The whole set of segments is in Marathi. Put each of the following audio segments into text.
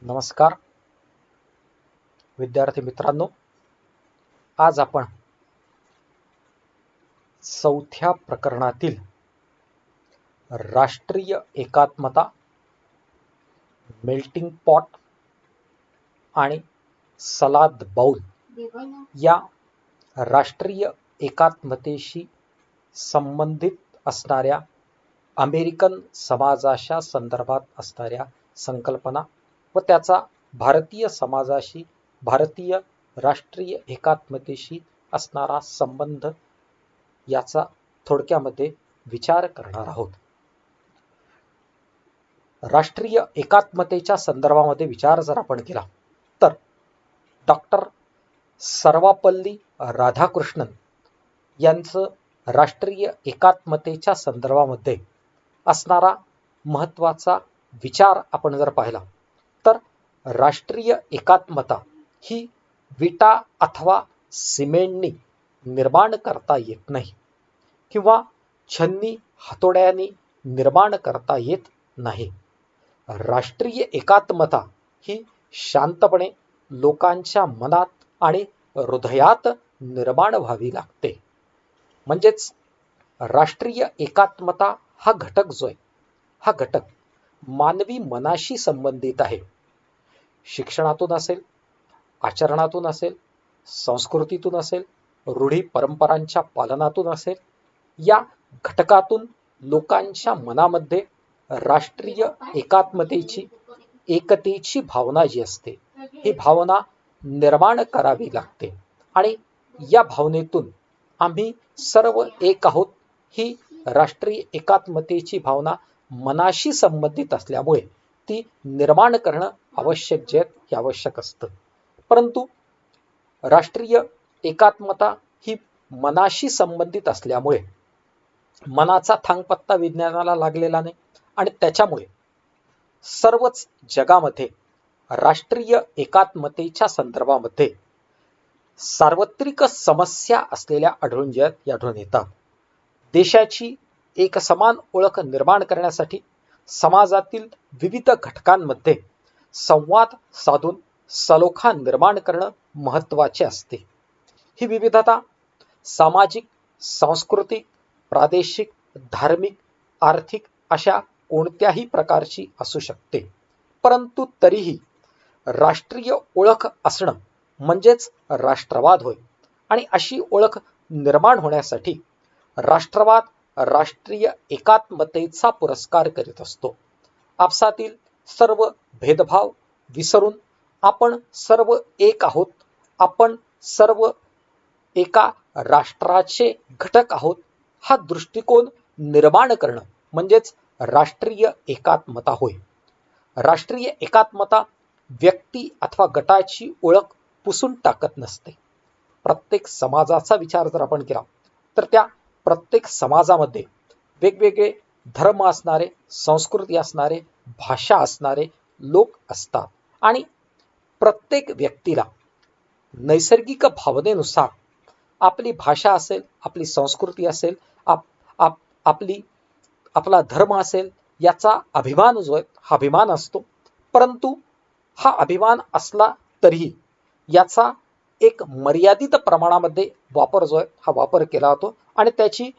नमस्कार विद्यार्थी मित्रांनो, आज आपण चौथ्या प्रकरणातील राष्ट्रीय एकात्मता, मेल्टिंग पॉट आणि सलाद बाउल या राष्ट्रीय एकात्मतेशी संबंधित असणाऱ्या अमेरिकन समाजाच्या संदर्भात असणाऱ्या संकल्पना व त्याचा भारतीय समाजाशी, भारतीय राष्ट्रीय एकात्मतेशी असणारा संबंध याचा थोडक्यामध्ये विचार करणार आहोत. राष्ट्रीय एकात्मतेच्या संदर्भामध्ये विचार जर आपण केला तर डॉक्टर सर्वपल्ली राधाकृष्णन यांचं राष्ट्रीय एकात्मतेच्या संदर्भामध्ये असणारा महत्त्वाचा विचार आपण जर पाहिला तर राष्ट्रीय एकात्मता ही विटा अथवा सिमेंटनी निर्माण करता येत नाही किंवा छन्नी हातोड्याने निर्माण करता येत नाही. राष्ट्रीय एकात्मता ही शांतपणे लोकांच्या मनात आणि हृदयात निर्माण व्हावी लागते. म्हणजेच राष्ट्रीय एकात्मता हा घटक जो आहे, हा घटक मानवी मनाशी संबंधित आहे. शिक्षणातून असेल, आचरणातून असेल, संस्कृतीतून असेल, रूढी परंपरांच्या पालनातून असेल, या घटकातून लोकांच्या मनामध्ये राष्ट्रीय एकात्मतेची, एकतेची भावना जी असते, ही भावना निर्माण करावी लागते. आणि या भावनेतून आम्ही सर्व एक आहोत ही राष्ट्रीय एकात्मतेची भावना मनाशी संबंधित असल्यामुळे ती निर्माण करणं आवश्यक जे हे आवश्यक असतं. परंतु राष्ट्रीय एकात्मता ही मनाशी संबंधित असल्यामुळे मनाचा थांगपत्ता विज्ञानाला लागलेला नाही आणि त्याच्यामुळे सर्वच जगामध्ये राष्ट्रीय एकात्मतेच्या संदर्भामध्ये सार्वत्रिक समस्या असलेल्या आढळून येतात. देशाची एक समान ओळख निर्माण करण्यासाठी समाजातील विविध घटकांमध्ये संवाद साधून सलोखा निर्माण करणं महत्त्वाचे असते. ही विविधता सामाजिक, सांस्कृतिक, प्रादेशिक, धार्मिक, आर्थिक अशा कोणत्याही प्रकारची असू शकते. परंतु तरीही राष्ट्रीय ओळख असणं म्हणजेच राष्ट्रवाद होय. आणि अशी ओळख निर्माण होण्यासाठी राष्ट्रवाद राष्ट्रीय एकात्मतेचा पुरस्कार करीत असतो. आपसातील सर्व भेदभाव विसरून आपण सर्व एक आहोत, आपण सर्व एका राष्ट्राचे घटक आहोत, हा दृष्टिकोन निर्माण करणं म्हणजेच राष्ट्रीय एकात्मता होय. राष्ट्रीय एकात्मता व्यक्ती अथवा गटाची ओळख पुसून टाकत नसते. प्रत्येक समाजाचा विचार जर आपण केला तर त्या प्रत्येक समाजामध्ये वेगवेगळे धर्म असणारे, संस्कृती असणारे, भाषा असणारे लोक असतात आणि प्रत्येक व्यक्तीला नैसर्गिक भावनेनुसार आपली भाषा असेल, आपली संस्कृती असेल, आपला धर्म असेल, याचा अभिमान जो आहे हा अभिमान असतो. परंतु हा अभिमान असला तरीही याचा एक मर्यादित प्रमाणामध्ये वापर जो आहे हा वापर केला जातो आणि त्याची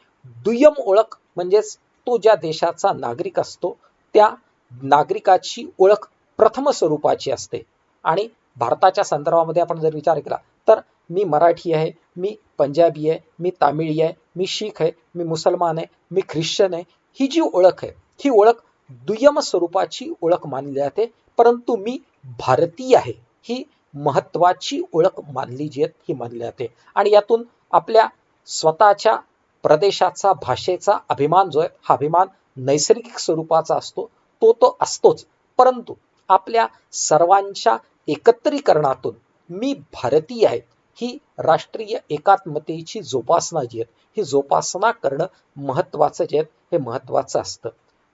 दुय्यम ओळख म्हणजेच तो ज्या देशाचा नागरिक असतो त्या नागरिकाची ओळख प्रथम स्वरूपाची असते. आणि भारताच्या संदर्भामध्ये आपण जर विचार केला तर मी मराठी आहे, मी पंजाबी आहे, मी तामिळी आहे, मी शीख आहे, मी मुसलमान आहे, मी ख्रिश्चन आहे, ही जी ओळख आहे ही ओळख दुय्यम स्वरूपाची ओळख मानली जाते. परंतु मी भारतीय आहे ही महत्वाची ओळख मानली जाते आणि यातून आपल्या स्वतःच्या प्रदेशाचा, भाषेचा अभिमान जो आहे हा अभिमान नैसर्गिक स्वरूपाचा असतो, तो असतोच. परंतु आपल्या सर्वांच्या एकत्रीकरणातून मी भारतीय आहे ही राष्ट्रीय एकात्मतेची जोपासना जी आहे ही जोपासना करणं महत्वाचं जे आहे हे महत्वाचं असतं.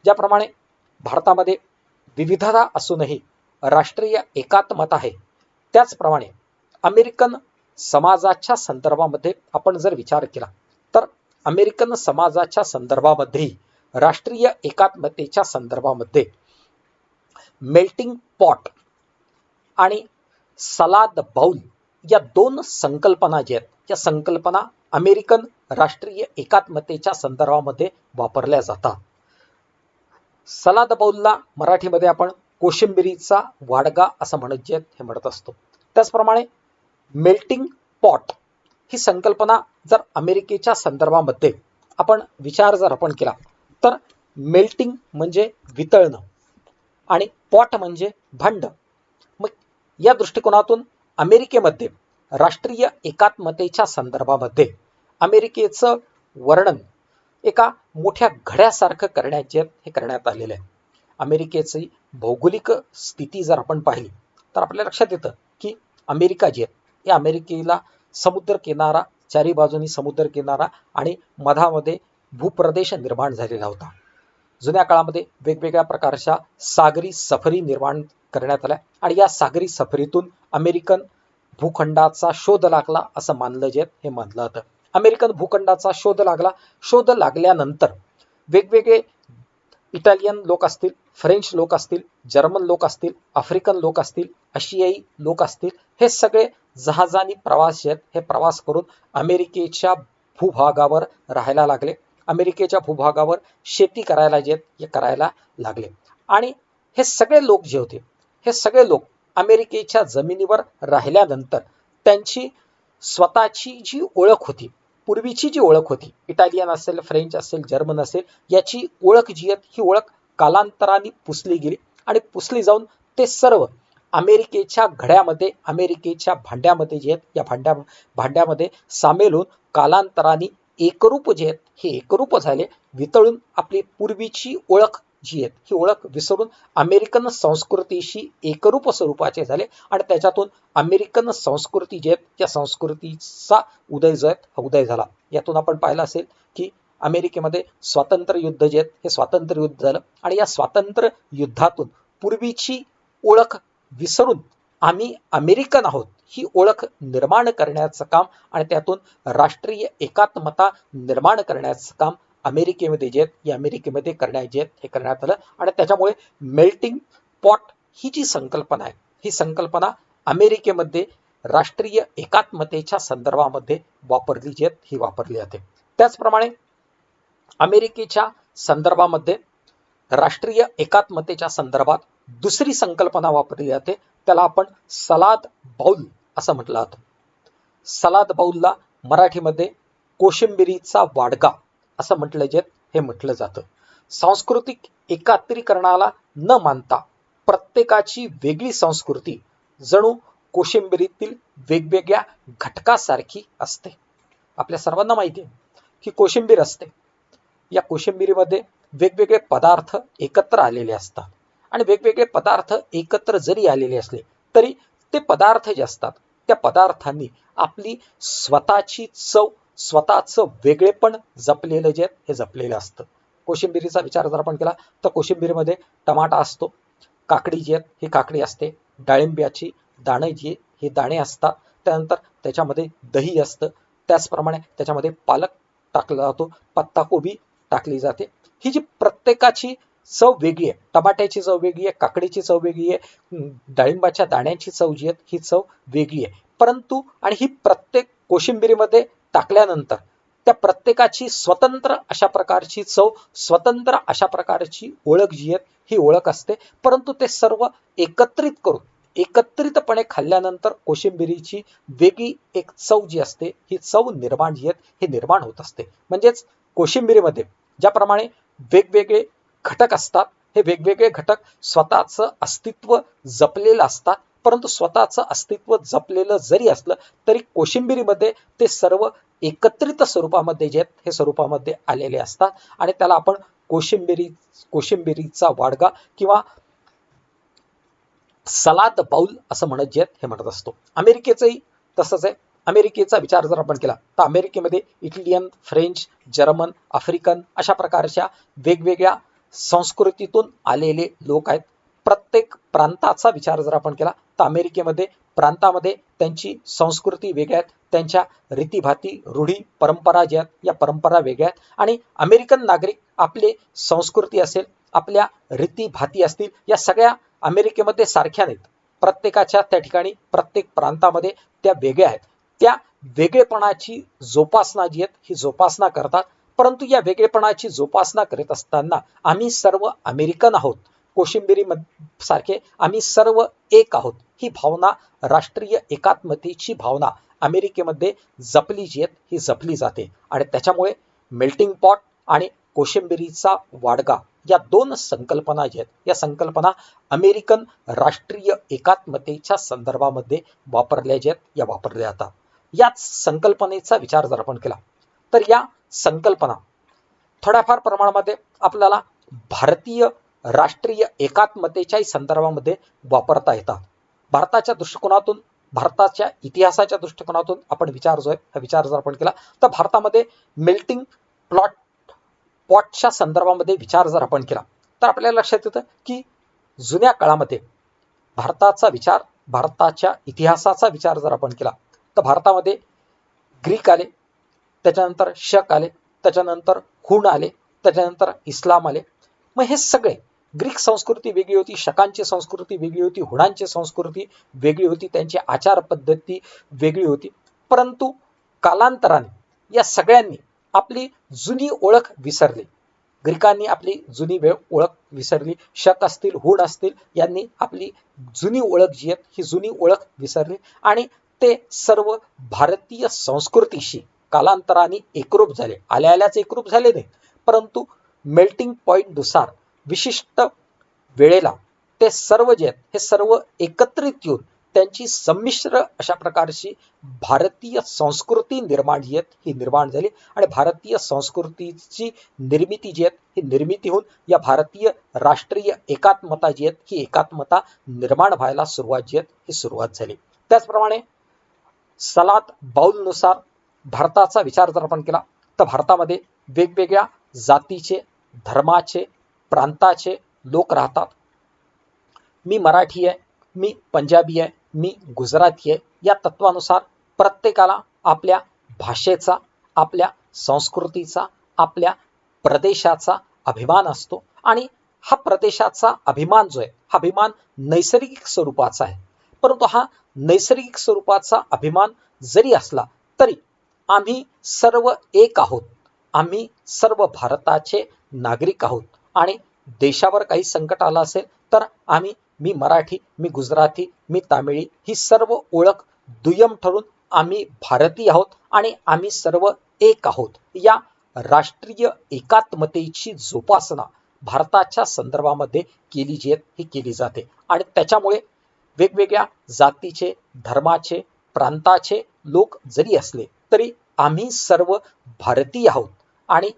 ज्याप्रमाणे भारतामध्ये विविधता असूनही राष्ट्रीय एकात्मता आहे, त्याचप्रमाणे अमेरिकन समाजाच्या संदर्भामध्ये आपण जर विचार केला तर अमेरिकन समाजाच्या संदर्भामध्ये राष्ट्रीय एकात्मतेच्या संदर्भामध्ये मेल्टिंग पॉट आणि सलाद बाउल या दोन संकल्पना ज्या आहेत या संकल्पना अमेरिकन राष्ट्रीय एकात्मतेच्या संदर्भामध्ये वापरल्या जातात. सलाद बाउलला मराठीमध्ये आपण कोशिंबिरीचा वाडगा असं म्हणत जे हे म्हणत असतो. त्याचप्रमाणे मेल्टिंग पॉट ही संकल्पना जर अमेरिकेच्या संदर्भामध्ये आपण विचार जर आपण केला तर मेल्टिंग म्हणजे वितळणं आणि पॉट म्हणजे भांड. मग या दृष्टिकोनातून अमेरिकेमध्ये राष्ट्रीय एकात्मतेच्या संदर्भामध्ये अमेरिकेचं वर्णन एका मोठ्या घड्यासारखं करण्याचे हे करण्यात आलेलं आहे. अमेरिकेची भौगोलिक स्थिती जर आपण पाहिली तर आपल्या लक्षात येतं की अमेरिका जी आहे या अमेरिकेला समुद्र किनारा, चारी बाजूनी समुद्र किनारा आणि मधामध्ये भूप्रदेश निर्माण झालेला होता. जुन्या काळामध्ये वेगवेगळ्या प्रकारच्या सागरी सफरी निर्माण करण्यात आल्या आणि या सागरी सफरीतून अमेरिकन भूखंडाचा शोध लागला असं मानलं जे हे मानलं जातं. अमेरिकन भूखंडाचा शोध लागला. शोध लागल्यानंतर वेगवेगळे इटालियन लोक असतील, फ्रेंच लोक असतील, जर्मन लोक असतील, आफ्रिकन लोक असतील, आशियाई लोक असतील, हे सगळे जहाजानी प्रवास हे प्रवास करून अमेरिकेच्या भूभागावर राहायला लागले. अमेरिकेच्या भूभागावर शेती करायला हे करायला लागले आणि हे सगळे लोक जे होते हे सगळे लोक अमेरिकेच्या जमिनीवर राहिल्यानंतर त्यांची स्वतःची जी ओळख होती, पूर्वीची जी ओळख होती, इटालियन असेल, फ्रेंच असेल, जर्मन असेल, याची ओळख जी आहे ही ओळख कालांतराने पुसली गेली आणि पुसली जाऊन ते सर्व अमेरिकेच्या घड्यामध्ये, अमेरिकेच्या भांड्यामध्ये जे आहेत या भांड्यामध्ये सामील होऊन कालांतराने एकरूप जे आहेत हे एकरूप झाले, वितळून आपली पूर्वीची ओळख जी आहे ही ओळख विसरून अमेरिकन संस्कृतीशी एकरूप स्वरूपाचे झाले आणि त्याच्यातून अमेरिकन संस्कृती जे आहेत त्या संस्कृतीचा उदय जो आहे हा उदय झाला. यातून आपण पाहिलं असेल की अमेरिकेमध्ये स्वातंत्र्य युद्ध जे आहेत हे स्वातंत्र्य युद्ध झालं आणि या स्वातंत्र्य युद्धातून पूर्वीची ओळख विसरून आम्ही अमेरिकन आहोत ही ओळख निर्माण करण्याचं काम आणि त्यातून राष्ट्रीय एकात्मता निर्माण करण्याचं काम अमेरिकेमध्ये जे आहेत या अमेरिकेमध्ये हे करण्यात आलं आणि त्याच्यामुळे मेल्टिंग पॉट ही जी संकल्पना आहे ही संकल्पना अमेरिकेमध्ये राष्ट्रीय एकात्मतेच्या संदर्भामध्ये वापरली जी ही वापरली जाते. त्याचप्रमाणे अमेरिकेच्या संदर्भामध्ये राष्ट्रीय एकात्मतेच्या संदर्भात दुसरी संकल्पना वापरली जाते, त्याला आपण सलाद बाउल असं म्हटलं जातं. सलाद बाउलला मराठीमध्ये कोशिंबिरीचा वाडगा असं म्हटलं जे हे म्हटलं जातं. सांस्कृतिक एकात्रीकरणाला न मानता प्रत्येकाची वेगळी संस्कृती जणू कोशिंबिरीतील वेगवेगळ्या घटकासारखी असते. आपल्या सर्वांना माहिती आहे की कोशिंबीर असते, या कोशिंबिरीमध्ये वेगवेगळे पदार्थ एकत्र आलेले असतात आणि वेगवेगळे पदार्थ एकत्र जरी आलेले असले तरी ते पदार्थ जे असतात त्या पदार्थांनी आपली स्वतःची चव, स्वतःचं वेगळेपण जपलेलं जे हे जपलेलं असतं. कोशिंबिरीचा विचार जर आपण केला तर कोशिंबिरीमध्ये टमाटा असतो, काकडी जी आहे ही काकडी असते, डाळिंब्याची दाणे जी हे दाणे असतात, त्यानंतर त्याच्यामध्ये दही असतं, त्याचप्रमाणे त्याच्यामध्ये पालक टाकला जातो, पत्ताकोबी टाकली जाते. ही जी प्रत्येकाची चव वेगळी आहे, टमाट्याची चव वेगळी आहे, काकडीची चव वेगळी आहे, डाळिंबाच्या दाण्याची चव जी आहे ही चव वेगळी आहे. परंतु आणि ही प्रत्येक कोशिंबिरीमध्ये टाकल्यानंतर त्या प्रत्येकाची स्वतंत्र अशा प्रकारची चव, स्वतंत्र अशा प्रकारची ओळख जी आहे ही ओळख असते. परंतु ते सर्व एकत्रित करून एकत्रितपणे खाल्ल्यानंतर कोशिंबिरीची वेगळी एक चव जी असते ही चव निर्माण जी आहे हे निर्माण होत असते. म्हणजेच कोशिंबिरीमध्ये ज्याप्रमाणे वेगवेगळे घटक असतात, हे वेगवेगळे घटक स्वतःचं अस्तित्व जपलेलं असतात, परंतु स्वतःचं अस्तित्व जपलेलं जरी असलं तरी कोशिंबिरीमध्ये ते सर्व एकत्रित स्वरूपामध्ये जे आहेत हे स्वरूपामध्ये आलेले असतात आणि त्याला आपण कोशिंबिरीचा वाडगा किंवा सलाद बाउल असं म्हणत जे हे म्हणत असतो. अमेरिकेचंही तसंच आहे. अमेरिकेचा विचार जर आपण केला तर अमेरिकेमध्ये इटालियन, फ्रेंच, जर्मन, आफ्रिकन अशा प्रकारच्या वेगवेगळ्या संस्कृतीतून आलेले लोक आहेत. प्रत्येक प्रांताचा विचार जर आपण केला तर अमेरिकेमध्ये प्रांतामध्ये त्यांची संस्कृती वेगळ्या आहेत, त्यांच्या रीतीभाती, रूढी, परंपरा ज्या आहेत या परंपरा वेगळ्या आहेत आणि अमेरिकन नागरिक आपले संस्कृती असेल, आपल्या रीतीभाती असतील, या सगळ्या अमेरिकेमध्ये सारख्या नाहीत. प्रत्येकाच्या त्या ठिकाणी प्रत्येक प्रांतामध्ये त्या वेगळ्या आहेत. त्या वेगळेपणाची जोपासना जी आहे ही जोपासना करतात. परंतु या वेगळेपणाची जोपासना करीत असताना आम्ही सर्व अमेरिकन आहोत, कोशिंबिरी सारखे आम्ही सर्व एक आहोत, ही भावना, राष्ट्रीय एकात्मतेची भावना अमेरिकेमध्ये जपली जी आहे ही जपली जाते. आणि त्याच्यामुळे मेल्टिंग पॉट आणि कोशिंबिरीचा वाडगा या दोन संकल्पना ज्या आहेत, या संकल्पना अमेरिकन राष्ट्रीय एकात्मतेच्या संदर्भामध्ये वापरल्या ज्या आहेत या वापरल्या जातात. याच संकल्पनेचा विचार जर आपण केला तर या संकल्पना थोड्याफार प्रमाणामध्ये आपल्याला भारतीय राष्ट्रीय एकात्मतेच्याही संदर्भामध्ये वापरता येतात. भारताच्या दृष्टिकोनातून, भारताच्या इतिहासाच्या दृष्टिकोनातून आपण विचार जो आहे हा विचार जर आपण केला तर भारतामध्ये मेल्टिंग पॉटच्या संदर्भामध्ये विचार जर आपण केला तर आपल्याला लक्षात येतं की जुन्या काळामध्ये भारताचा विचार, भारताच्या इतिहासाचा विचार जर आपण केला तर भारतामध्ये ग्रीक आले, त्याच्यानंतर शक आले, त्याच्यानंतर हुन आले, त्याच्यानंतर इस्लाम आले. मग हे सगळे, ग्रीक संस्कृती वेगळी होती, शकांची संस्कृती वेगळी होती, हुणांची संस्कृती वेगळी होती, त्यांची आचार पद्धती वेगळी होती. परंतु कालांतराने या सगळ्यांनी आपली जुनी ओळख विसरली. ग्रीकांनी आपली जुनी ओळख विसरली, शक असतील, हुण असतील, यांनी आपली जुनी ओळख जी आहे ही जुनी ओळख विसरली आणि ते सर्व भारतीय संस्कृतीशी कालांतराने एकरूप झाले. आल्याच एकरूप झाले नाही, परंतु मेल्टिंग पॉइंटनुसार विशिष्ट वेळेला ते सर्व जे आहेत हे सर्व एकत्रित येऊन त्यांची संमिश्र अशा प्रकारची भारतीय संस्कृती निर्माण जी आहे ही निर्माण झाली. आणि भारतीय संस्कृतीची निर्मिती जी आहे ही निर्मिती होऊन या भारतीय राष्ट्रीय एकात्मता जी आहे ही एकात्मता निर्माण व्हायला सुरुवात जी आहे ही सुरुवात झाली. त्याचप्रमाणे सलात बाउलनुसार भारताचा विचार जर आपण केला तर भारतामध्ये वेगवेगळ्या जातीचे, धर्माचे, प्रांताचे लोक राहतात. मी मराठी आहे, मी पंजाबी आहे, मी गुजराती आहे, या तत्वानुसार प्रत्येकाला आपल्या भाषेचा, आपल्या संस्कृतीचा, आपल्या प्रदेशाचा अभिमान असतो. आणि हा प्रदेशाचा अभिमान जो आहे हा अभिमान नैसर्गिक स्वरूपाचा आहे. परंतु हा नैसर्गिक स्वरूपाचा अभिमान जरी असला तरी आम्ही सर्व एक आहोत, आम्ही सर्व भारताचे नागरिक आहोत. आणि देशावर काही संकट आलं असेल तर आम्ही, मी मराठी, मी गुजराती, मी तामिळी, ही सर्व ओळख दुय्यम ठरून आम्ही भारतीय आहोत आणि आम्ही सर्व एक आहोत. या राष्ट्रीय एकात्मतेची जोपासना भारताच्या संदर्भामध्ये केली जी आहे ही केली जाते. आणि त्याच्यामुळे वेगवेगळ्या जातीचे, धर्माचे, प्रांताचे लोक जरी असले तरी आम्ही सर्व भारतीय आहोत. आणि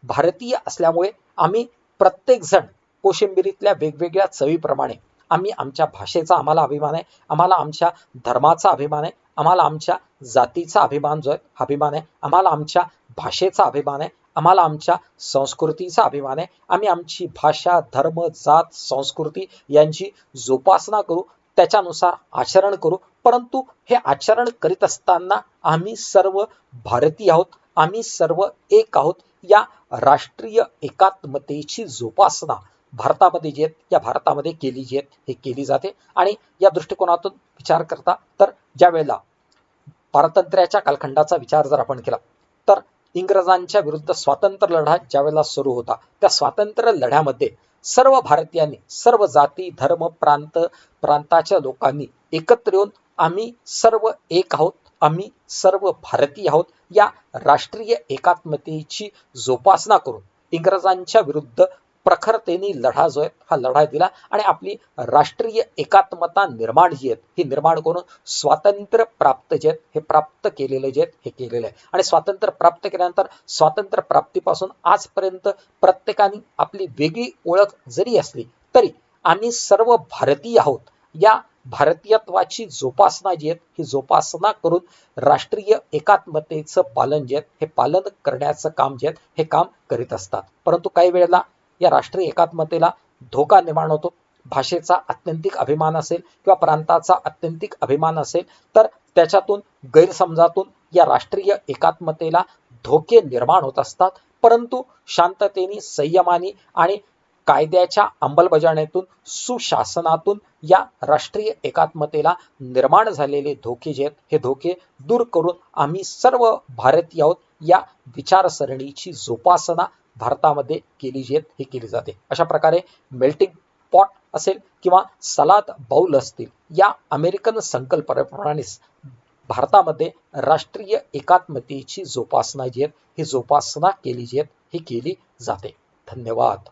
भारतीय असल्यामुळे आम्ही प्रत्येक जण कोशिंबिरीतल्या वेगवेगळ्या चवीप्रमाणे आम्ही आमच्या भाषेचा आम्हाला अभिमान आहे, आम्हाला आमच्या धर्माचा अभिमान आहे, आम्हाला आमच्या जातीचा अभिमान जो आहे अभिमान आहे, आम्हाला आमच्या भाषेचा अभिमान आहे, आम्हाला आमच्या संस्कृतीचा अभिमान आहे. आम्ही आमची भाषा, धर्म, जात, संस्कृती यांची जोपासना करू, त्याच्यानुसार आचरण करू. परंतु हे आचरण करीत असताना आम्ही सर्व भारतीय आहोत, आम्ही सर्व एक आहोत. या राष्ट्रीय एकात्मतेची जोपासना भारतामध्ये जी आहे या भारतामध्ये केली जी आहे हे केली जाते. आणि या दृष्टिकोनातून विचार करता तर ज्या वेळेला पारतंत्र्याच्या कालखंडाचा विचार जर आपण केला तर इंग्रजांच्या विरुद्ध स्वातंत्र्य लढा ज्या वेळेला सुरू होता त्या स्वातंत्र्य लढ्यामध्ये सर्व भारतीयांनी, सर्व जाती, धर्म, प्रांताच्या लोकांनी एकत्र येऊन आम्ही सर्व एक आहोत, आम्ही सर्व भारतीय आहोत, या राष्ट्रीय एकात्मतेची जोपासना करून इंग्रजांच्या विरुद्ध प्रखरतेने लढा जो आहे हा लढा दिला. आणि आपली राष्ट्रीय एकात्मता निर्माण जी आहे ही निर्माण करून स्वातंत्र्य प्राप्त जे आहे हे प्राप्त केलेले जे आहे हे केलेले आहे. आणि स्वातंत्र्य प्राप्त केल्यानंतर स्वातंत्र्य प्राप्तीपासून आजपर्यंत प्रत्येकाने आपली वेगळी ओळख जरी असली तरी आम्ही सर्व भारतीय आहोत. या भारतीयत्वाची जोपासना जी आहे ही जोपासना करून राष्ट्रीय एकात्मतेचं पालन जे आहे हे पालन करण्याचं काम जे आहे हे काम करीत असतात. परंतु काही वेळेला या राष्ट्रीय एकात्मतेला धोका निर्माण होतो. भाषेचा आत्यंतिक अभिमान असेल किंवा प्रांताचा आत्यंतिक अभिमान असेल तर त्याच्यातून, गैरसमजातून या राष्ट्रीय एकात्मतेला धोके निर्माण होत असतात. परंतु शांततेने, संयमाने आणि कायद्याच्या अंमलबजावणीतून, सुशासनातून या राष्ट्रीय एकात्मतेला निर्माण झालेले धोके जे आहेत हे धोके दूर करून आम्ही सर्व भारतीय आहोत या विचारसरणीची जोपासना भारतामध्ये केली जी आहे ही केली जाते. अशा प्रकारे मेल्टिंग पॉट असेल किंवा सलाद बाउल असतील या अमेरिकन संकल्पनेप्रमाणेच भारतामध्ये राष्ट्रीय एकात्मतेची जोपासना जी आहे ही जोपासना केली जी आहे ही केली जाते. धन्यवाद.